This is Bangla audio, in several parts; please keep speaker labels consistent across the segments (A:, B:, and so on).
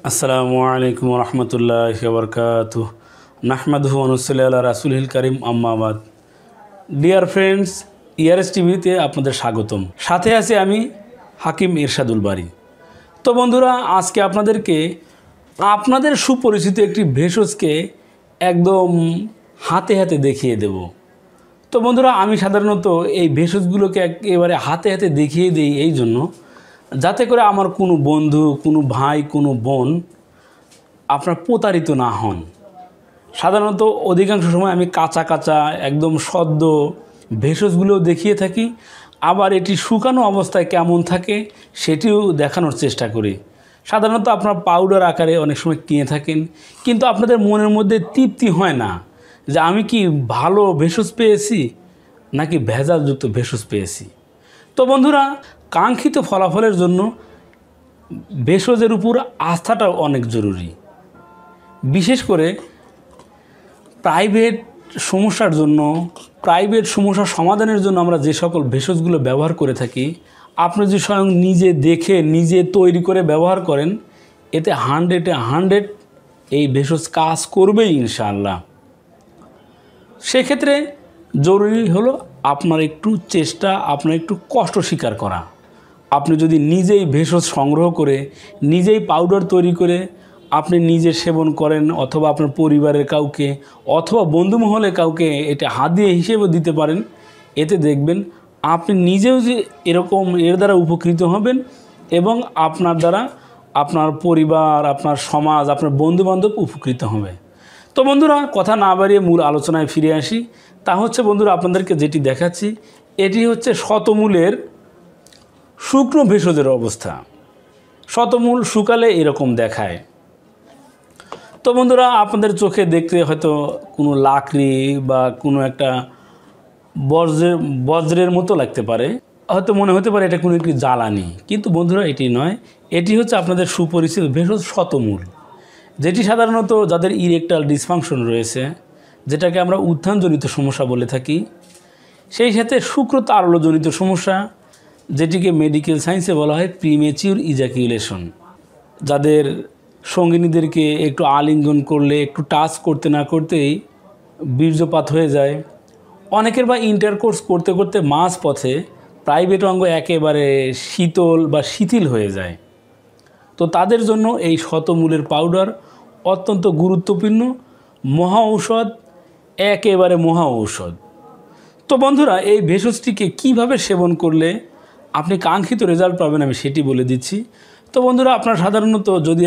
A: আসসালামু আলাইকুম রহমতুল্লাহি ওয়া বারাকাতুহু নাহমাদুহু ওয়া নুসাল্লি আলা রাসূলিল কারীম আম্মা বাদ। ডিয়ার ফ্রেন্ডস, ইয়ারএস টিভিতে আপনাদের স্বাগতম। সাথে আছি আমি হাকিম ইরশাদুল বারী। তো বন্ধুরা, আজকে আপনাদেরকে আপনাদের সুপরিচিত একটি ভেষজকে একদম হাতে হাতে দেখিয়ে দেব। তো বন্ধুরা, আমি সাধারণত এই ভেষজগুলোকে একেবারে হাতে হাতে দেখিয়ে দিই এই জন্য, যাতে করে আমার কোনো বন্ধু, কোনো ভাই, কোনো বোন আপনার প্রতারিত না হন। সাধারণত অধিকাংশ সময় আমি কাঁচা কাঁচা একদম সদ্য ভেষজগুলো দেখিয়ে থাকি, আবার এটি শুকানো অবস্থায় কেমন থাকে সেটিও দেখানোর চেষ্টা করি। সাধারণত আপনার পাউডার আকারে অনেক সময় কিনে থাকেন, কিন্তু আপনাদের মনের মধ্যে তৃপ্তি হয় না যে আমি কি ভালো ভেষজ পেয়েছি নাকি ভেজালযুক্ত ভেষজ পেয়েছি। তো বন্ধুরা, কাঙ্ক্ষিত ফলাফলের জন্য ভেষজের উপর আস্থাটাও অনেক জরুরি। বিশেষ করে প্রাইভেট সমস্যার জন্য, প্রাইভেট সমস্যার সমাধানের জন্য আমরা যে সকল ভেষজগুলো ব্যবহার করে থাকি, আপনি যদি স্বয়ং নিজে দেখে নিজে তৈরি করে ব্যবহার করেন, এতে 100 এই ভেষজ কাজ করবেই ইনশাআল্লাহ। সেক্ষেত্রে জরুরি হলো আপনার একটু চেষ্টা, আপনার একটু কষ্ট স্বীকার করা। আপনি যদি নিজেই ভেষজ সংগ্রহ করে, নিজেই পাউডার তৈরি করে আপনি নিজে সেবন করেন, অথবা আপনার পরিবারের কাউকে অথবা বন্ধুমহলে কাউকে এটা হাদিয়া হিসেবে দিতে পারেন, এতে দেখবেন আপনি নিজেও যে এরকম এর দ্বারা উপকৃত হবেন এবং আপনার দ্বারা আপনার পরিবার, আপনার সমাজ, আপনার বন্ধুবান্ধব উপকৃত হবে। তো বন্ধুরা, কথা না বাড়িয়ে মূল আলোচনায় ফিরে আসি। তা হচ্ছে বন্ধুরা, আপনাদেরকে যেটি দেখাচ্ছি এটি হচ্ছে শতমূলের শুকনো ভেষজের অবস্থা। শতমূল শুকালে এরকম দেখায়। তো বন্ধুরা, আপনাদের চোখে দেখতে হয়তো কোনো লাকড়ি বা কোনো একটা বজ্রের মতো লাগতে পারে, হয়তো মনে হতে পারে এটা কোনো একটি জ্বালানি, কিন্তু বন্ধুরা এটি নয়। এটি হচ্ছে আপনাদের সুপরিচিত ভেষজ শতমূল, যেটি সাধারণত যাদের ইরেকটাল ডিসফাংশন রয়েছে, যেটাকে আমরা উত্থানজনিত সমস্যা বলে থাকি, সেই সাথে শুক্রতারল্যজনিত সমস্যা, যেটিকে মেডিকেল সায়েন্সে বলা হয় প্রিমেচিউর ইজাকুলেশন, যাদের সঙ্গিনীদেরকে একটু আলিঙ্গন করলে, একটু টাচ করতে না করতেই বীর্যপাত হয়ে যায়, অনেকের বা ইন্টারকোর্স করতে করতে মাঝপথে প্রাইভেট অঙ্গ একেবারে শীতল বা শিথিল হয়ে যায়, তো তাদের জন্য এই শতমূলের পাউডার অত্যন্ত গুরুত্বপূর্ণ মহা ঔষধ, একেবারে মহা ঔষধ। তো বন্ধুরা, এই ভেষজটিকে কিভাবে সেবন করলে আপনি কাঙ্ক্ষিত রেজাল্ট পাবেন আমি সেটি বলে দিচ্ছি। তো বন্ধুরা, আপনার সাধারণত যদি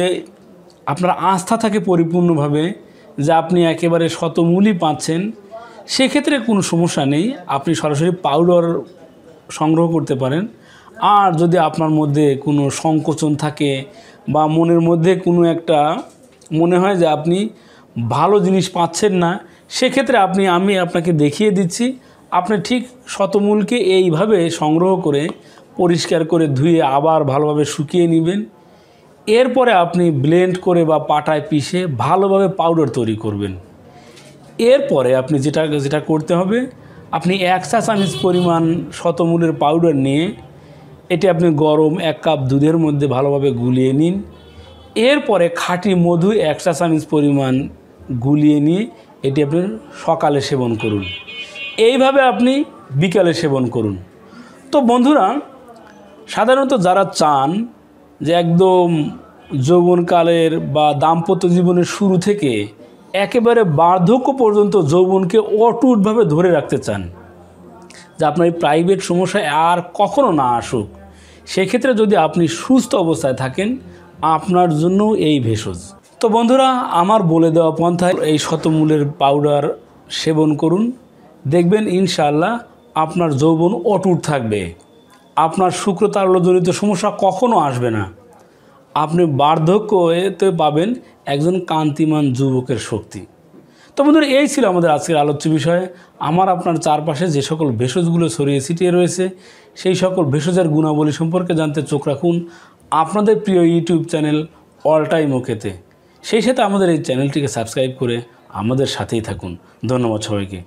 A: আপনার আস্থা থাকে পরিপূর্ণভাবে যে আপনি একেবারে শতমূলই পাচ্ছেন, সেক্ষেত্রে কোনো সমস্যা নেই, আপনি সরাসরি পাউডার সংগ্রহ করতে পারেন। আর যদি আপনার মধ্যে কোনো সংকোচন থাকে বা মনের মধ্যে কোনো একটা মনে হয় যে আপনি ভালো জিনিস পাচ্ছেন না, সেক্ষেত্রে আমি আপনাকে দেখিয়ে দিচ্ছি। আপনি ঠিক শতমূলকে এইভাবে সংগ্রহ করে পরিষ্কার করে ধুয়ে আবার ভালোভাবে শুকিয়ে নেবেন। এরপরে আপনি ব্লেন্ড করে বা পাটায় পিষে ভালোভাবে পাউডার তৈরি করবেন। এরপরে আপনি যেটা করতে হবে, আপনি 1 চা চামচ পরিমাণ শতমূলের পাউডার নিয়ে এটি আপনি গরম 1 কাপ দুধের মধ্যে ভালোভাবে গুলিয়ে নিন। এরপরে খাঁটি মধু 1 চা চামচ পরিমাণ গুলিয়ে নিয়ে এটি আপনি সকালে সেবন করুন। এইভাবে আপনি বিকালে সেবন করুন। তো বন্ধুরা, সাধারণত যারা চান যে একদম যৌবনকালের বা দাম্পত্য জীবনের শুরু থেকে একেবারে বার্ধক্য পর্যন্ত যৌবনকে অটুটভাবে ধরে রাখতে চান, যে আপনার এই প্রাইভেট সমস্যায় আর কখনো না আসুক, সেক্ষেত্রে যদি আপনি সুস্থ অবস্থায় থাকেন, আপনার জন্য এই ভেষজ। তো বন্ধুরা, আমার বলে দেওয়া পন্থায় এই শতমূলের পাউডার সেবন করুন, দেখবেন ইনশাআল্লাহ আপনার যৌবন অটুট থাকবে, আপনার শুক্রতারল্যজনিত সমস্যা কখনো আসবে না, আপনি বার্ধক্যতে পাবেন একজন কান্তিমান যুবকের শক্তি। তো বন্ধুরা, এই ছিল আমাদের আজকের আলোচ্য বিষয়। আমার আপনার চারপাশে যে সকল ভেষজগুলো ছড়িয়ে ছিটিয়ে রয়েছে, সেই সকল ভেষজের গুণাবলী সম্পর্কে জানতে চোখ রাখুন আপনাদের প্রিয় ইউটিউব চ্যানেল অল টাইম ওকেতে। সেই সাথে আমাদের এই চ্যানেলটিকে সাবস্ক্রাইব করে আমাদের সাথেই থাকুন। ধন্যবাদ সবাইকে।